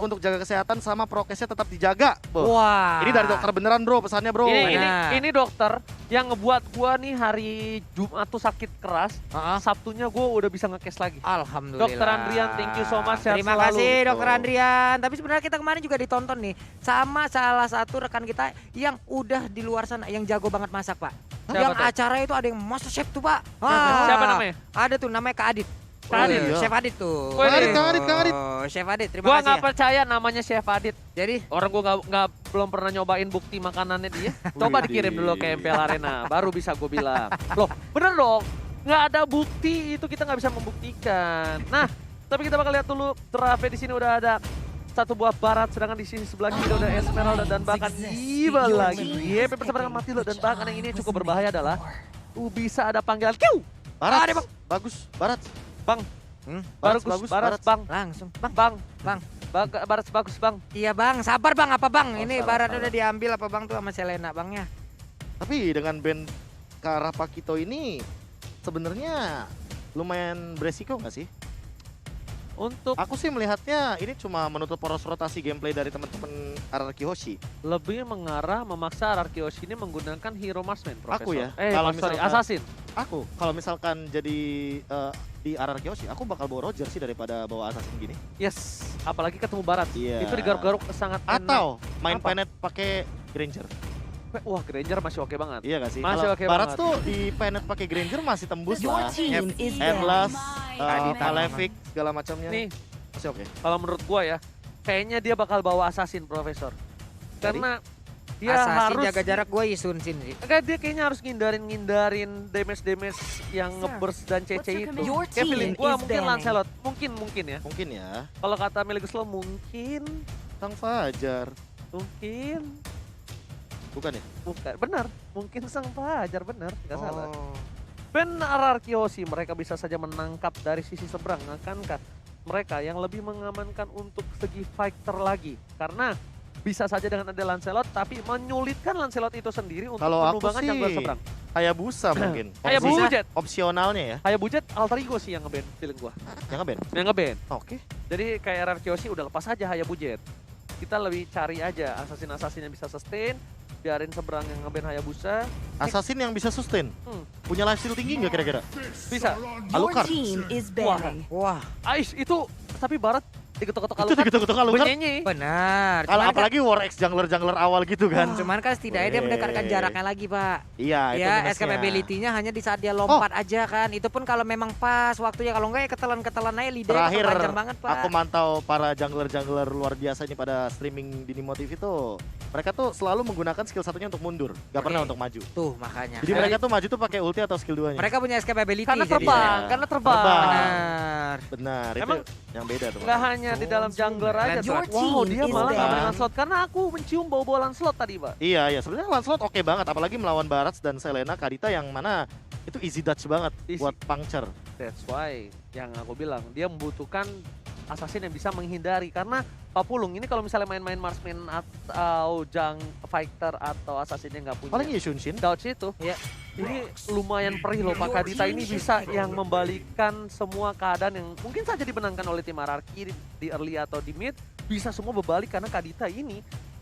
untuk jaga kesehatan sama prokesnya tetap dijaga. Wah. Ini dari dokter beneran bro, pesannya bro. Ini dokter yang ngebuat gua nih hari Jumat tuh sakit keras, Sabtunya gua udah bisa ngekes lagi. Alhamdulillah. Dokter Andrian, thank you so much. Sehat Terima selalu. kasih Dokter Andrian. Tapi sebenarnya kita kemarin juga ditonton nih sama salah satu rekan kita yang udah di luar sana yang jago banget masak, Pak. Siapa Yang tuh? acara itu ada yang master chef tuh, Pak. Siapa namanya? Ada tuh namanya Kak Adit. Kak Adit? Iya. Chef Adit tuh. Kak Adit, Kak Adit. Oh, Chef Adit, terima Gua kasih. nggak Ya. percaya namanya Chef Adit. Jadi Orang gua belum pernah nyobain bukti makanannya dia. Coba dikirim dulu ke MPL Arena, baru bisa gue bilang. Loh, bener dong. Nggak ada bukti itu kita nggak bisa membuktikan. Nah, tapi kita bakal lihat dulu Trave di sini udah ada satu buah barat, sedangkan di sini sebelah kiri udah Esmeralda dan bahkan Iba lagi. YP bersama dengan Matilo dan bahkan yang ini cukup berbahaya adalah bisa ada panggilan Q. Barat, Ada, Bang. bagus, Barat. Bang, Barat, bagus, bagus, Barat, Barat. Bang. langsung, Bang. Bang, Bang. Barat bagus, Bang. Iya, Bang. Sabar, Bang. Apa, Bang? Oh, Ini salah, barat salah. udah diambil apa, Bang, tuh sama Selena, Bangnya. Tapi dengan band Karapakito ini sebenarnya lumayan beresiko nggak sih? Untuk Aku sih melihatnya ini cuma menutup poros rotasi gameplay dari teman-teman RRQ Hoshi. lebih mengarah memaksa Ararki Yoshi ini menggunakan hero marksman, Profesor. Aku ya, Kalau kalau sorry, misalkan- assassin. Aku kalau misalkan jadi di RRQ Hoshi, aku bakal bawa Roger sih daripada bawa assassin gini. Yes, apalagi ketemu Barat. Iya. Itu digaruk-garuk sangat enak. Atau main Apa? Penet pakai Granger. Wah, Granger masih oke banget. Iya gak sih? Masih Kalau oke Barat banget. tuh di Penet pakai Granger masih tembus Your lah. team is Endless, down. Malefic, segala macamnya. Nih, Masih oke. kalau menurut gua ya, kayaknya dia bakal bawa assassin, Profesor. Karena dia Assassin harus jaga jarak gue Yisun Sin sih. Enggak, dia kayaknya harus ngindarin damage yang ngeburst dan CC itu. Your Kayak feeling team gua is mungkin banning. Lancelot, mungkin ya. Mungkin ya. Kalau kata Meliguslo mungkin Sang Fajar. Bukan ya? bukan, benar. Mungkin Sang Fajar benar, nggak salah. Oh. Ben Ararkiosi mereka bisa saja menangkap dari sisi seberang, akankah mereka yang lebih mengamankan untuk segi fighter lagi? Karena bisa saja dengan ada Lancelot, tapi menyulitkan Lancelot itu sendiri untuk Kalau aku penubangan jungler sih seberang. Hayabusa mungkin. Hayabusa. Opsionalnya ya. Hayabusa alter ego sih yang ngeband, feeling gua. Yang ngeband. Yang ngeband. Oke. Jadi kayak Ararkiosi udah lepas aja Hayabusa. Kita lebih cari aja assassin yang bisa sustain, biarin seberang yang ngeband Hayabusa. Assassin yang bisa sustain. Hmm. Punya lifesteal tinggi nggak kira-kira? Bisa. Your Alucard. team is Wah. banning. Wah, Ais itu, tapi Barat digetok-getok Itu Alucard. diketuk-ketuk Alucard. Bunyinya. benar. Kalau Cuman apalagi War X jungler awal gitu kan. cuman kan setidaknya dia Weh. mendekatkan jaraknya lagi, Pak. Iya, itu Ya, minusnya. escape ability-nya hanya di saat dia lompat aja kan. Itu pun kalau memang pas waktunya, kalau enggak ya ketelan-ketelan aja lidahnya Terakhir panjang banget, Pak. aku mantau para jungler luar biasa ini pada streaming di Nimo TV tuh. Mereka tuh selalu menggunakan skill satunya untuk mundur, gak pernah Oke. untuk maju. Tuh, makanya. Jadi mereka tuh maju tuh pakai ulti atau skill duanya. Mereka punya escape ability Karena jadi. terbang, ya. karena terbang. Terbang. Benar. Benar, Emang itu yang beda tuh. Nggak hanya di dalam jungler aja, Your Tuan. Wow, team dia is malah banning. ngambil Lancelot. Karena aku mencium bau-bau Lancelot tadi, Pak. Iya, iya. Sebenarnya Lancelot oke banget, apalagi melawan Barats dan Selena Kadita yang mana itu easy dodge banget Easy. buat puncture. That's why yang aku bilang, dia membutuhkan assassin yang bisa menghindari. Karena Papulung ini kalau misalnya main-main marksman atau fighter atau assassin yang nggak punya Paling Yushunshin. dodge itu, Ya. ini lumayan perih loh Pak. Kadita ini bisa yang membalikan semua keadaan yang mungkin saja dimenangkan oleh tim Ararki di early atau di mid, bisa semua berbalik karena Kadita ini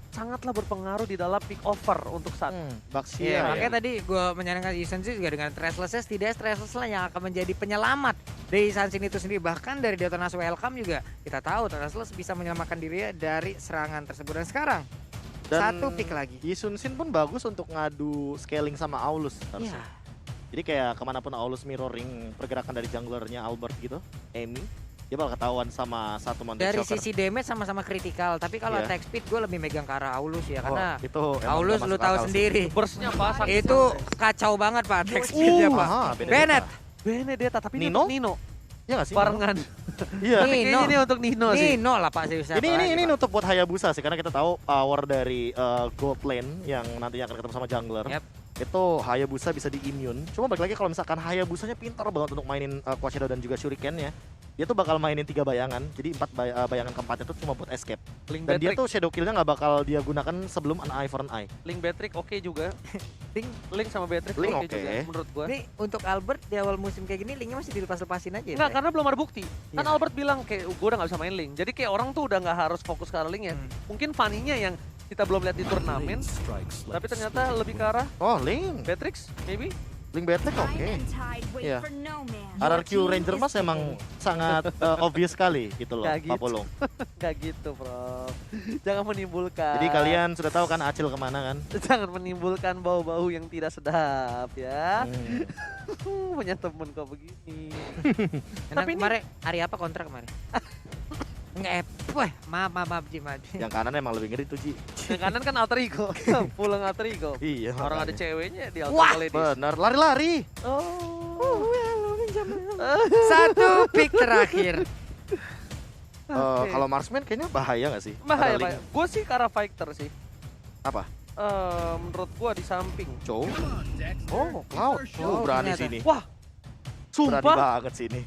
sangatlah berpengaruh di dalam pick over untuk saat Baxia. Iya, ya. makanya tadi gue menyarankan Yisun Sin juga dengan Trashless-nya, setidaknya Trashless lah yang akan menjadi penyelamat dari Sansin itu sendiri. Bahkan dari Detonas Welcome juga kita tahu Trashless bisa menyelamatkan dirinya dari serangan tersebut. Dan sekarang Dan satu pick lagi. Yisunshin pun bagus untuk ngadu scaling sama Aulus harusnya. Iya. Jadi kayak kemanapun Aulus mirroring pergerakan dari junglernya Albert gitu, Amy, dia bakal ketahuan sama satu Monte Dari Shocker. sisi damage sama-sama kritikal, tapi kalau Iya. attack speed gue lebih megang ke arah Aulus ya, Oh, karena itu emang Aulus nggak lu masuk tahu akal sih. sendiri. burstnya Pak. sakit Itu banget. kacau banget Pak attack speednya Pak. Beda Bennett. Benedetta, tapi ini Nino? untuk Nino. Ya nggak sih? Barengan. Iya. Tapi kayaknya ini untuk Nino sih. Nino lah Pak sih. siapa lagi, Ini Pak? nutup buat Hayabusa sih karena kita tahu power dari gold lane yang nantinya akan ketemu sama jungler. Yap. itu Hayabusa bisa di-immune. Cuma balik lagi kalau misalkan Hayabusanya pintar banget untuk mainin Quad Shadow dan juga Shuriken-nya, dia tuh bakal mainin 3 bayangan. Jadi 4 bayangan keempatnya tuh cuma buat escape. Link Dan dia Beatrix, tuh shadow kill-nya nggak bakal dia gunakan sebelum an eye for an eye. Link Beatrix oke juga. Link, Link sama Beatrix Link oke oke. juga menurut gua. nih untuk Albert di awal musim kayak gini linknya masih dilepas-lepasin aja ya. Enggak, Pak? karena belum ada bukti. Kan Iya. Albert bilang kayak gue udah gak bisa main Link. Jadi kayak orang tuh udah gak harus fokus ke arah Link ya. Hmm. Mungkin Fanny-nya yang kita belum lihat di turnamen. Tapi ternyata lebih ke arah Oh, Link. Beatrix, maybe. Link Beatrix oke. Iya. RRQ Ranger Mas emang sangat obvious sekali gitu loh, Nggak Pak gitu. Polong. Gak gitu, bro. Jangan menimbulkan. Jadi kalian sudah tahu kan Acil kemana kan? Jangan menimbulkan bau-bau yang tidak sedap ya. Hmm. Punya temen kok begini. Enak Tapi ini- kemarin hari apa kontrak kemarin? Enggak, wah maaf Ji, maaf. Yang kanan emang lebih ngeri tuh Ji. Yang kanan kan alter ego. Pulang alter ego. Iya. Orang ada makanya. ceweknya di Wah, alter ladies. Bener, lari-lari. Oh. Satu pick terakhir. Oke. Kalau Marksman kayaknya bahaya nggak sih? Bahaya, Ada Link. bahaya. Gue sih ke arah fighter sih. Apa? Menurut gue di samping. Chow? Oh, Cloud. Oh, berani ternyata. sini. Wah, Berani sumpah banget sini.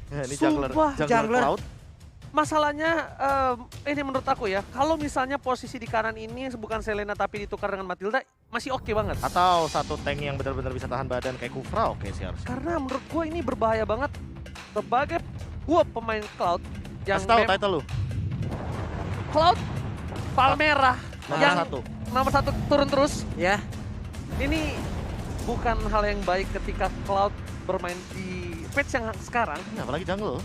Ini jungler, Sumpah, jungler. Cloud. masalahnya ini menurut aku ya, kalau misalnya posisi di kanan ini bukan Selena tapi ditukar dengan Matilda, masih oke banget. Atau satu tank yang benar-benar bisa tahan badan kayak Kufra, oke sih harusnya. Karena menurut gue ini berbahaya banget. Sebagai gue pemain Cloud yang Kasih tahu title lu. Cloud Palmerah Nomor yang satu. nomor 1 turun terus. Ya, Ini bukan hal yang baik ketika Cloud bermain di patch yang sekarang. Nah, apalagi jungle.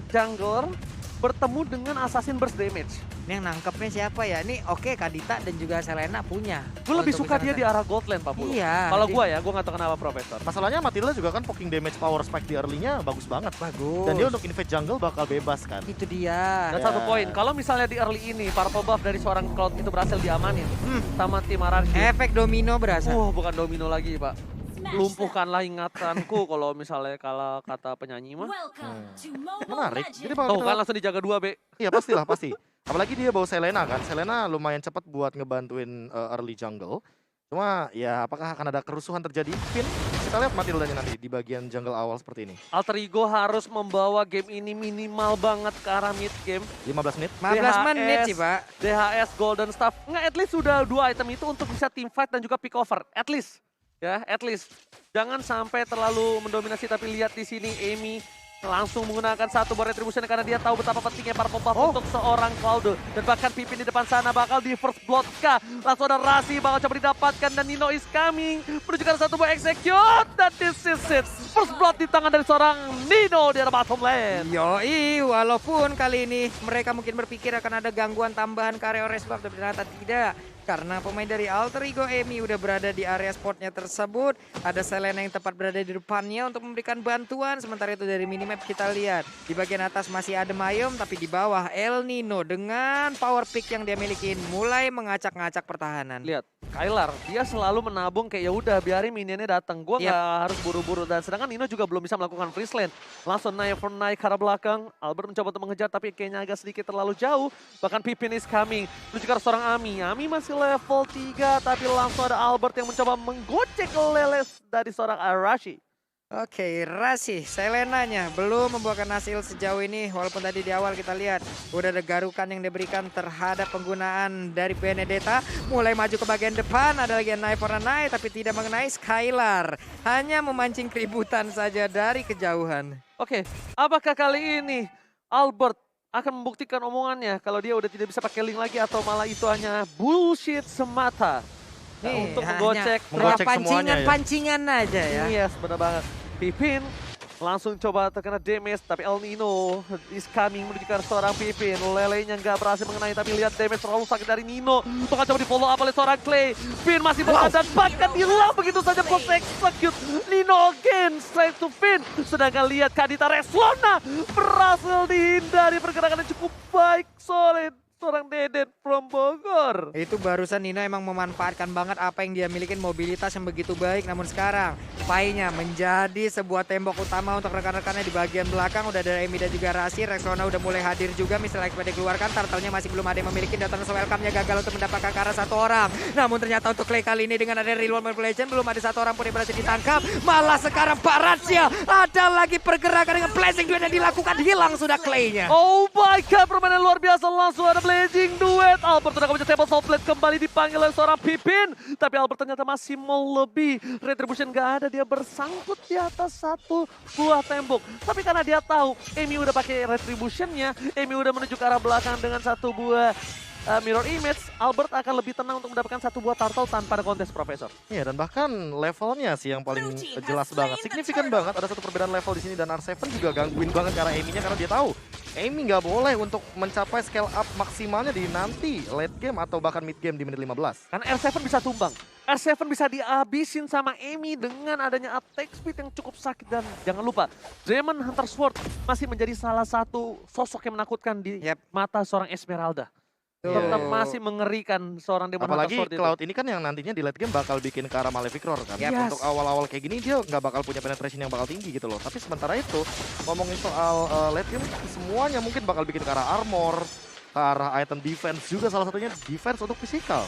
Jungler bertemu dengan Assassin Burst Damage. ini yang nangkepnya siapa ya? Ini oke Kadita dan juga Selena punya. Gue lebih Untuk suka dia bisa di arah Gold Lane, Pak Pulu. Iya. Kalau di- gue ya, gue gak tahu kenapa Profesor. Masalahnya Matilda juga kan poking damage power spike di early-nya bagus banget. bagus. Dan dia untuk invade jungle bakal bebas kan. itu dia. Dan Ya. satu poin, kalau misalnya di early ini purple buff dari seorang Cloud itu berhasil diamanin sama tim RRQ. Efek domino berasa. Bukan domino lagi, Pak. Lumpuhkanlah ingatanku kalau misalnya kalau kata penyanyi mah. Menarik. Jadi Tuh bakal kan langsung dijaga 2, B. Iya pastilah pasti. Apalagi dia bawa Selena kan. Selena lumayan cepat buat ngebantuin early jungle. Cuma ya apakah akan ada kerusuhan terjadi? Pin, kita lihat Matildanya nanti di bagian jungle awal seperti ini. Alter Ego harus membawa game ini minimal banget ke arah mid game. 15 menit. 15 menit DHS. sih, Pak. DHS, Golden Staff. Nggak, at least sudah 2 item itu untuk bisa team fight dan juga pick over. At least. Ya, at least. Jangan sampai terlalu mendominasi, tapi lihat di sini Amy langsung menggunakan satu bar retribution karena dia tahu betapa pentingnya purple buff untuk seorang Cloud. Dan bahkan Pipin di depan sana bakal di first blood kah? Langsung ada Rasi bakal coba didapatkan dan Nino is coming. Menunjukkan satu buah execute dan this is it. First blood di tangan dari seorang Nino di arah bottom lane. Yoi, walaupun kali ini mereka mungkin berpikir akan ada gangguan tambahan ke area orange buff, tapi ternyata tidak. Karena pemain dari Alter Ego Amy udah berada di area spotnya tersebut. Ada Selena yang tepat berada di depannya untuk memberikan bantuan. Sementara itu dari minimap kita lihat. Di bagian atas masih ada Mayom, tapi di bawah El Nino dengan power pick yang dia milikin mulai mengacak-ngacak pertahanan. Lihat, Kylar dia selalu menabung kayak ya udah biarin minionnya datang. Gua Yep. nggak harus buru-buru dan sedangkan Nino juga belum bisa melakukan freeze lane. Langsung naik ke arah belakang. Albert mencoba untuk mengejar tapi kayaknya agak sedikit terlalu jauh. Bahkan Pipin is coming. Menuju ke arah seorang Ami. Ami masih level 3 tapi langsung ada Albert yang mencoba menggocek leles dari seorang Arashi. Oke, Rasi, Selenanya belum membuahkan hasil sejauh ini. Walaupun tadi di awal kita lihat udah ada garukan yang diberikan terhadap penggunaan dari Benedetta. Mulai maju ke bagian depan, ada lagi Knife for a Knife, tapi tidak mengenai Skylar. Hanya memancing keributan saja dari kejauhan. Oke, apakah kali ini Albert akan membuktikan omongannya kalau dia udah tidak bisa pakai link lagi atau malah itu hanya bullshit semata? Nih, untuk hanya menggocek Menggocek semuanya ya. pancingan-pancingan aja ya. Yes, benar banget. Pipin langsung coba terkena damage, tapi El Nino is coming menuju ke seorang Pipin. Lelenya nggak berhasil mengenai, tapi lihat damage terlalu sakit dari Nino. Bakal coba di follow up oleh seorang Clay. Pin masih bertahan dan bahkan hilang begitu saja post execute. Nino again straight to Pin. Sedangkan lihat Kadita Reslona berhasil dihindari pergerakan yang cukup baik solid. Seorang Deden from Bogor. Itu barusan Nino emang memanfaatkan banget apa yang dia milikin, mobilitas yang begitu baik. Namun sekarang Pai-nya menjadi sebuah tembok utama untuk rekan-rekannya di bagian belakang. Udah ada Emi dan juga Rasi. Rexona udah mulai hadir juga. Mr. XP dikeluarkan. Turtle-nya masih belum ada yang memiliki. Datang welcome-nya gagal untuk mendapatkan ke arah satu orang. Namun ternyata untuk Clay kali ini dengan ada Real World Manipulation belum ada satu orang pun yang berhasil ditangkap. Malah sekarang Pak Ratsya ada lagi pergerakan dengan Blazing Duet yang dilakukan. Hilang sudah Clay-nya. Oh my god, permainan luar biasa, langsung ada Blazing Duet. Albert udah kebaca table Soul Blade kembali dipanggil oleh seorang Pipin. Tapi Albert ternyata masih mau lebih. Retribution gak ada, dia bersangkut di atas satu buah tembok. Tapi karena dia tahu Emi udah pakai Retribution-nya, Emi udah menuju ke arah belakang dengan satu buah mirror image, Albert akan lebih tenang untuk mendapatkan satu buah turtle tanpa ada kontes, Profesor. Iya, dan bahkan levelnya sih yang paling jelas banget. Signifikan banget, ada satu perbedaan level di sini dan R7 juga gangguin banget ke arah Amy-nya karena dia tahu Amy nggak boleh untuk mencapai scale up maksimalnya di nanti late game atau bahkan mid game di menit 15. Karena R7 bisa tumbang. R7 bisa dihabisin sama Amy dengan adanya attack speed yang cukup sakit. Dan jangan lupa, Demon Hunter Sword masih menjadi salah satu sosok yang menakutkan di mata seorang Esmeralda. Tetap masih mengerikan seorang Demon Apalagi Hunter Sword Cloud itu. ini kan yang nantinya di late game bakal bikin ke arah Malefic Roar kan. Untuk awal-awal kayak gini dia nggak bakal punya penetration yang bakal tinggi gitu loh. Tapi sementara itu ngomongin soal late game semuanya mungkin bakal bikin ke arah armor, ke arah item defense juga salah satunya defense untuk physical.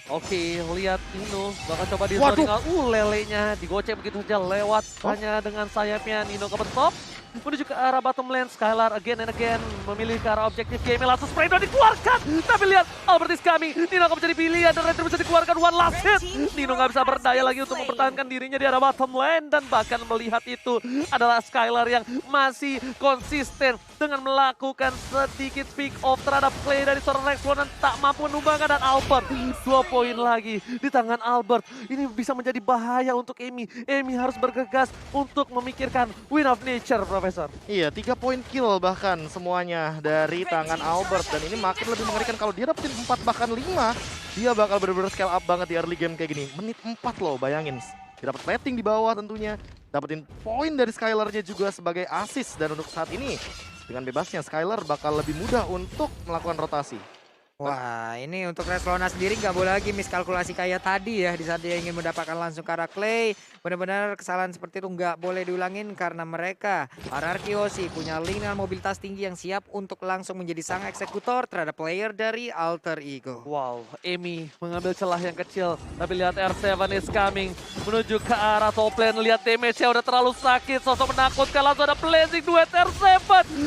Oke, lihat Nino bakal coba di tinggal. Lelenya digocek begitu saja lewat hanya dengan sayapnya. Nino ke top menuju ke arah bottom lane. Skylar again and again memilih ke arah objektif game. Langsung spray down dikeluarkan. Tapi lihat Albert is coming. Nino akan menjadi pilihan dan Retro bisa dikeluarkan one last hit. Nino nggak bisa berdaya lagi untuk mempertahankan dirinya di arah bottom lane. Dan bahkan melihat itu adalah Skylar yang masih konsisten dengan melakukan sedikit pick off terhadap play dari seorang Rexona dan tak mampu menumbangkan. Dan Albert 2 poin lagi di tangan Albert. Ini bisa menjadi bahaya untuk Amy. Amy harus bergegas untuk memikirkan win of nature, Profesor. Iya, 3 poin kill bahkan semuanya dari tangan Albert. Dan ini makin lebih mengerikan kalau dia dapetin 4 bahkan 5. Dia bakal bener-bener scale up banget di early game kayak gini. Menit 4 loh, bayangin. Dia dapat rating di bawah tentunya. Dapetin poin dari Skylar-nya juga sebagai assist. Dan untuk saat ini, dengan bebasnya Skylar bakal lebih mudah untuk melakukan rotasi. Wah, ini untuk Rexona sendiri nggak boleh lagi miskalkulasi kayak tadi ya. Di saat dia ingin mendapatkan langsung ke arah Clay. Benar-benar kesalahan seperti itu nggak boleh diulangin karena mereka RRQC punya link dengan mobilitas tinggi yang siap untuk langsung menjadi sang eksekutor terhadap player dari Alter Ego. Wow, Amy mengambil celah yang kecil. Tapi lihat R7 is coming menuju ke arah top lane. Lihat damage-nya udah terlalu sakit. Sosok menakutkan, langsung ada Blazing Duet R7.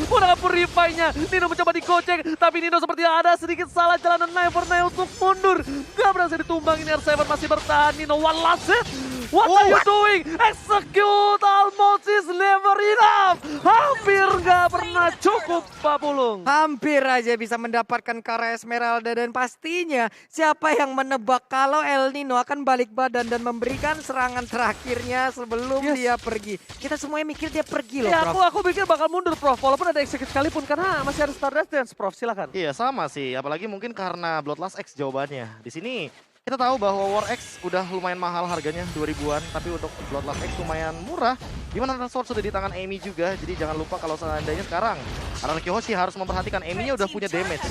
Udah purify-nya. Nino mencoba digocek. Tapi Nino sepertinya ada sedikit salah jalan dan for Nail untuk mundur. Gak berhasil ditumbang, ini R7 masih bertahan. Nino one last hit. What are you doing? Execute almost is never enough. Hampir gak pernah cukup, Pak Pulung. Hampir aja bisa mendapatkan Kara Esmeralda dan pastinya siapa yang menebak kalau El Nino akan balik badan dan memberikan serangan terakhirnya sebelum dia pergi. Kita semuanya mikir dia pergi loh, Ya, Prof. aku pikir bakal mundur, Prof. Walaupun ada execute sekalipun karena masih ada Stardust Dance, Prof. Silakan. Iya, sama sih. Apalagi mungkin karena Bloodlust X jawabannya. Di sini kita tahu bahwa War X udah lumayan mahal harganya 2000-an, tapi untuk Bloodlust X lumayan murah. Gimana Sword sudah di tangan Amy juga, jadi jangan lupa kalau seandainya sekarang Araki Hoshi harus memperhatikan Amy-nya udah punya damage.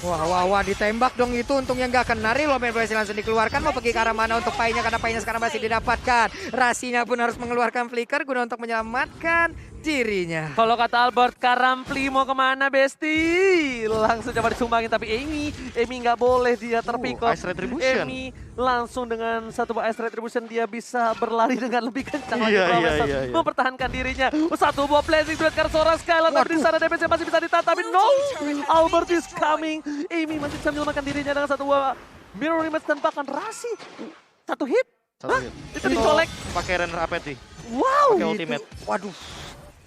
Wah, ditembak dong itu, untungnya nggak kena. Real Manipulation langsung dikeluarkan, mau pergi ke arah mana untuk Pai-nya karena Pai-nya sekarang masih didapatkan. Rasinya pun harus mengeluarkan flicker guna untuk menyelamatkan dirinya. Kalau kata Albert, Karampli mau kemana, Besti? Langsung coba disumbangin, tapi Amy nggak boleh dia terpikok. Ice Retribution. Amy langsung dengan satu buah Ice Retribution dia bisa berlari dengan lebih kencang lagi, Iya, Profesor. iya, iya. Mempertahankan dirinya. Satu buah Blazing Duet karena seorang Skylar, tapi di sana damage masih bisa ditahan, tapi no! Albert is coming. Amy masih bisa menyelamatkan dirinya dengan satu buah Mirror Image dan bahkan Rasi. Satu hit. Satu hit. Itu dicolek. Pakai Renner Apeti. Wow. Pakai ultimate. Waduh,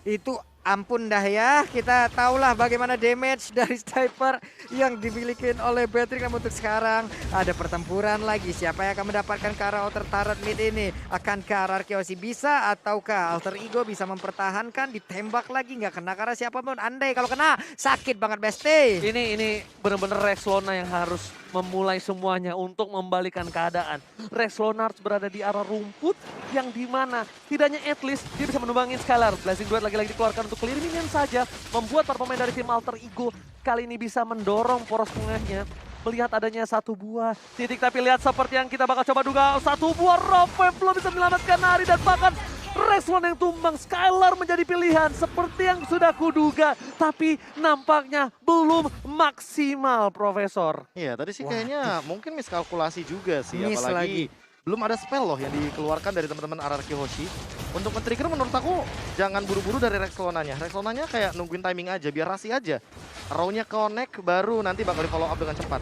itu ampun dah ya. Kita tahulah bagaimana damage dari sniper yang dimiliki oleh Patrick. Namun untuk sekarang ada pertempuran lagi. Siapa yang akan mendapatkan ke arah outer turret mid ini? Akankah RRQC bisa ataukah Alter Ego bisa mempertahankan? Ditembak lagi nggak kena karena siapapun. Andai kalau kena sakit banget Besti. Ini benar-benar Rexona yang harus memulai semuanya untuk membalikan keadaan. Rexona harus berada di arah rumput yang dimana tidaknya at least dia bisa menumbangin Skylar. Blazing Duet lagi-lagi dikeluarkan untuk clear minion saja. Membuat para pemain dari tim Alter Ego kali ini bisa mendorong poros tengahnya melihat adanya satu buah titik. Tapi lihat seperti yang kita bakal coba duga, satu buah rock wave belum bisa menyelamatkan Nari dan bahkan Rexlon yang tumbang. Skylar menjadi pilihan seperti yang sudah kuduga, tapi nampaknya belum maksimal, Profesor. Iya, tadi sih kayaknya mungkin miskalkulasi juga sih. Miss Apalagi belum ada spell loh yang dikeluarkan dari teman-teman RRQ Hoshi. Untuk men-trigger menurut aku jangan buru-buru dari Rexlonanya. Rexlonanya kayak nungguin timing aja, biar rasi aja. Row-nya connect, baru nanti bakal di follow up dengan cepat.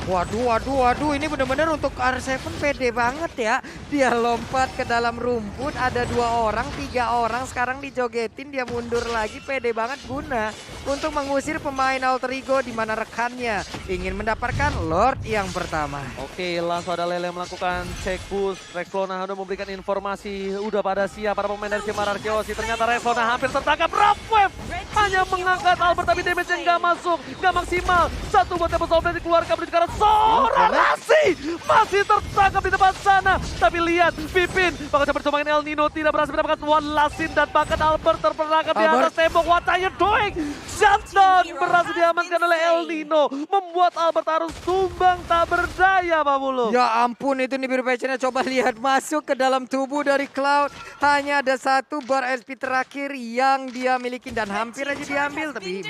Waduh, ini bener-bener untuk R7 pede banget ya. Dia lompat ke dalam rumput, ada 2 orang, 3 orang, sekarang dijogetin, dia mundur lagi, pede banget guna untuk mengusir pemain Alter Ego di mana rekannya ingin mendapatkan Lord yang pertama. Oke, langsung ada Lele melakukan cek boost. Rexlona udah memberikan informasi, udah pada siap para pemain dari tim RRQ Hoshi. Ternyata Rexlona hampir tertangkap. Rock Wave hanya mengangkat Albert, tapi damage-nya nggak masuk, nggak maksimal. Satu buat Temple Soul dikeluarkan menuju ke arah Sora Rasi. Masih tertangkap di depan sana. Tapi lihat, Pipin bakal coba dicobain El Nino, tidak berhasil mendapatkan one last scene. Dan bahkan Albert terperangkap di atas tembok. What are you doing? Shutdown berhasil diamankan oleh El Nino. Membuat Albert harus tumbang tak berdaya, Pak Bulu. Ya ampun, itu nih biru passionnya, coba lihat masuk ke dalam tubuh dari Cloud. Hanya ada 1 bar SP terakhir yang dia miliki dan hampir aja diambil. Tapi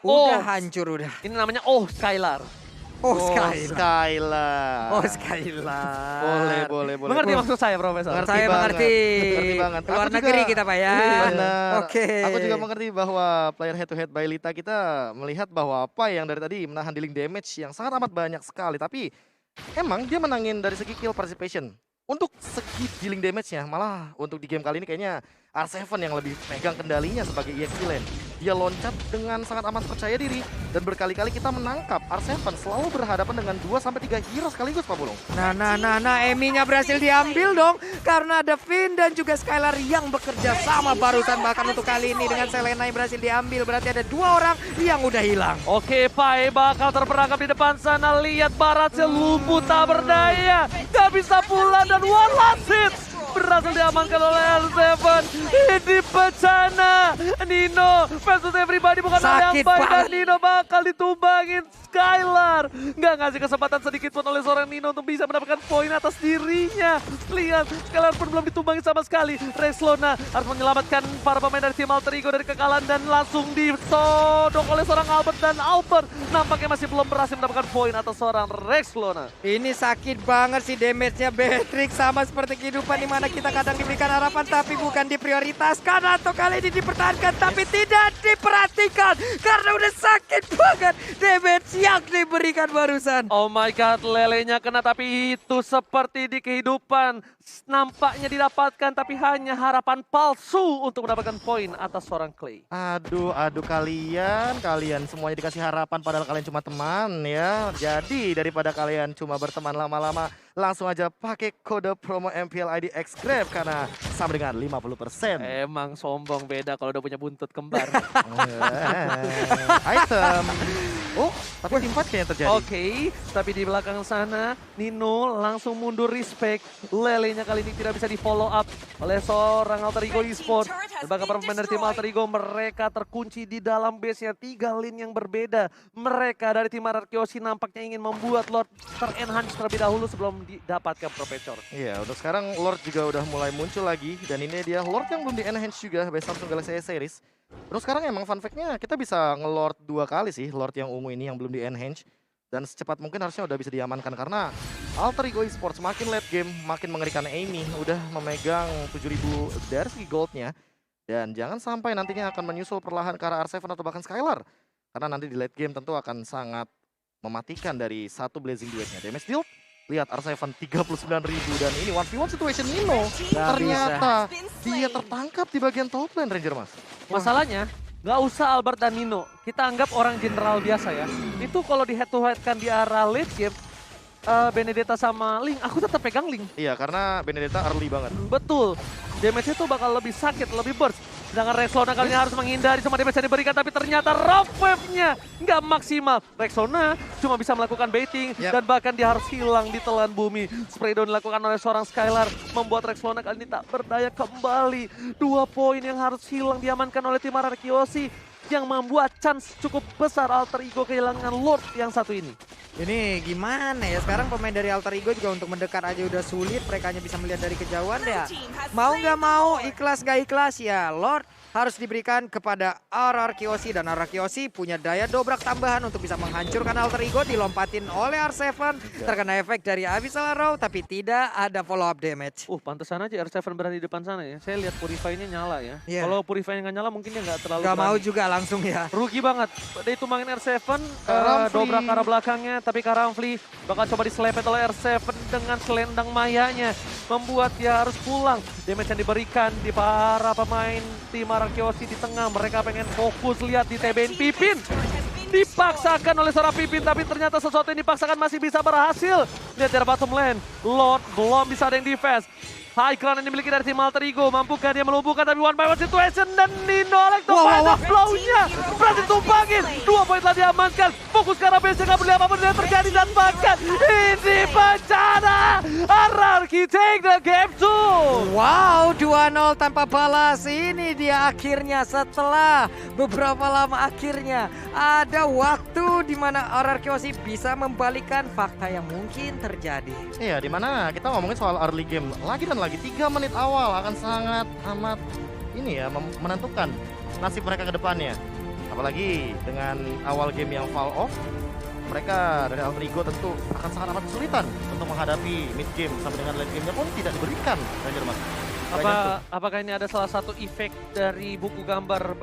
udah hancur udah. Ini namanya Skylar. Skylar. Skylar. Boleh. Mengerti maksud saya, Profesor? Saya mengerti. Mengerti banget. Luar negeri kita, Pak ya. Benar. Oke. Aku juga mengerti bahwa player head to head by Lita kita melihat bahwa apa yang dari tadi menahan dealing damage yang sangat amat banyak sekali. Tapi emang dia menangin dari segi kill participation. Untuk segi dealing damage-nya, malah untuk di game kali ini kayaknya R7 yang lebih pegang kendalinya sebagai EXP lane. Dia loncat dengan sangat amat percaya diri dan berkali-kali kita menangkap R7 selalu berhadapan dengan 2-3 hero sekaligus, Pak Bulung. Nah, Emi-nya berhasil diambil dong karena ada Finn dan juga Skylar yang bekerja sama barusan. Bahkan untuk kali ini dengan Selena yang berhasil diambil, berarti ada 2 orang yang udah hilang. Oke, Pai bakal terperangkap di depan sana. Lihat Baratnya lumpuh tak berdaya. Gak bisa pulang dan one last hit berhasil diamankan oleh R7. Ini bencana. Nino versus everybody bukan hal yang baik. Dan Nino bakal ditumbangin Skylar. Nggak ngasih kesempatan sedikit pun oleh seorang Nino untuk bisa mendapatkan poin atas dirinya. Lihat, Skylar pun belum ditumbangin sama sekali. Rexlona harus menyelamatkan para pemain dari tim Alter Ego dari kekalahan dan langsung ditodong oleh seorang Albert. Dan Albert nampaknya masih belum berhasil mendapatkan poin atas seorang Rexlona. Ini sakit banget sih damage-nya Beatrix, sama seperti kehidupan di mana kita kadang diberikan harapan tapi bukan diprioritaskan, atau kali ini dipertahankan tapi tidak diperhatikan karena udah sakit banget damage yang diberikan barusan. Oh my god, lelenya kena, tapi itu seperti di kehidupan. Nampaknya didapatkan tapi hanya harapan palsu untuk mendapatkan poin atas seorang Clay. Aduh kalian semuanya dikasih harapan padahal kalian cuma teman ya. Jadi daripada kalian cuma berteman lama-lama, langsung aja pakai kode promo MPL ID Xgrab karena sama dengan 50%. Emang sombong, beda kalau udah punya buntut kembar. Item. Oh, tapi tim fight kayaknya terjadi. Oke, tapi di belakang sana Nino langsung mundur respect. Lelenya kali ini tidak bisa di follow up oleh seorang Alter Ego Esports. Dan bahkan para pemain dari tim Alter Ego mereka terkunci di dalam base-nya, 3 lane yang berbeda. Mereka dari tim RRQ Hoshi nampaknya ingin membuat Lord ter-enhance terlebih dahulu sebelum didapatkan Profesor. Iya, untuk sekarang Lord juga udah mulai muncul lagi. Dan ini dia Lord yang belum di-enhance juga by Samsung Galaxy S Series. Terus sekarang emang fun fact-nya kita bisa nge-Lord 2 kali sih, Lord yang ungu ini yang belum di-enhance. Dan secepat mungkin harusnya udah bisa diamankan karena Alter Ego Esports makin late game, makin mengerikan. Amy udah memegang 7.000 dari segi goldnya. Dan jangan sampai nantinya akan menyusul perlahan ke arah R7 atau bahkan Skylar. Karena nanti di late game tentu akan sangat mematikan dari satu Blazing Duetnya. Damage deal, lihat R7 39.000 dan ini 1v1 situation Nino. Ternyata dia tertangkap di bagian top lane Ranger Mas. Masalahnya, nggak usah Albert dan Nino. Kita anggap orang general biasa ya. Itu kalau di head to head kan di arah late game, Benedetta sama Ling, aku tetap pegang Ling. Iya, karena Benedetta early banget. Betul, damage-nya tuh bakal lebih sakit, lebih burst. Sedangkan Rexlona kali ini harus menghindari semua damage yang diberikan, tapi ternyata rock wave-nya nggak maksimal. Rexlona cuma bisa melakukan baiting, dan bahkan dia harus hilang di telan bumi. Spray down dilakukan oleh seorang Skylar, membuat Rexlona kali ini tak berdaya kembali. 2 poin yang harus hilang diamankan oleh tim RRQ Hoshi, yang membuat chance cukup besar Alter Ego kehilangan Lord yang satu ini. Ini gimana ya, sekarang pemain dari Alter Ego juga untuk mendekat aja udah sulit, mereka hanya bisa melihat dari kejauhan ya. Mau nggak mau, ikhlas nggak ikhlas ya, Lord harus diberikan kepada RR Kiyoshi. Dan RR Kiyoshi punya daya dobrak tambahan untuk bisa menghancurkan Alter Ego, dilompatin oleh R7, terkena efek dari Abyssal Arrow, tapi tidak ada follow up damage. Pantesan aja R7 berada di depan sana ya. Saya lihat Purify-nya nyala ya. Iya. Kalau Purify-nya nggak nyala mungkin dia nggak terlalu Gak berani. mau juga langsung ya. Rugi banget. Dia itu main R7, Karamfli. dobrak ke arah belakangnya. Tapi Karamfli bakal coba diselepet oleh R7 dengan selendang mayanya. Membuat dia harus pulang. Damage yang diberikan di para pemain tim RR Kiyoshi di tengah. Mereka pengen fokus lihat di TBN Pipin. Dipaksakan oleh seorang Pipin, tapi ternyata sesuatu yang dipaksakan masih bisa berhasil. Lihat dari bottom lane, Lord belum bisa ada yang defense. High ground yang dimiliki dari tim Alter Ego, mampukah dia melumpuhkan, tapi one by one situation dan Ninolek tuh flow-nya berhasil tumpangin. 2 poin telah diamankan, fokus ke arah base, nggak boleh apapun yang terjadi dan bahkan ini bencana. RRQ take the game 2. Wow, 2-0 tanpa balas. Ini dia akhirnya setelah beberapa lama akhirnya ada waktu di mana RR Kiyoshi bisa membalikkan fakta yang mungkin terjadi. Iya, dimana kita ngomongin soal early game lagi dan lagi 3 menit awal akan sangat amat ini ya menentukan nasib mereka ke depannya. Apalagi dengan awal game yang fall off, mereka dari Alter Ego tentu akan sangat amat kesulitan untuk menghadapi mid game sampai dengan late game-nya pun tidak diberikan. Ranger Mas. Apakah ini ada salah satu efek dari buku gambar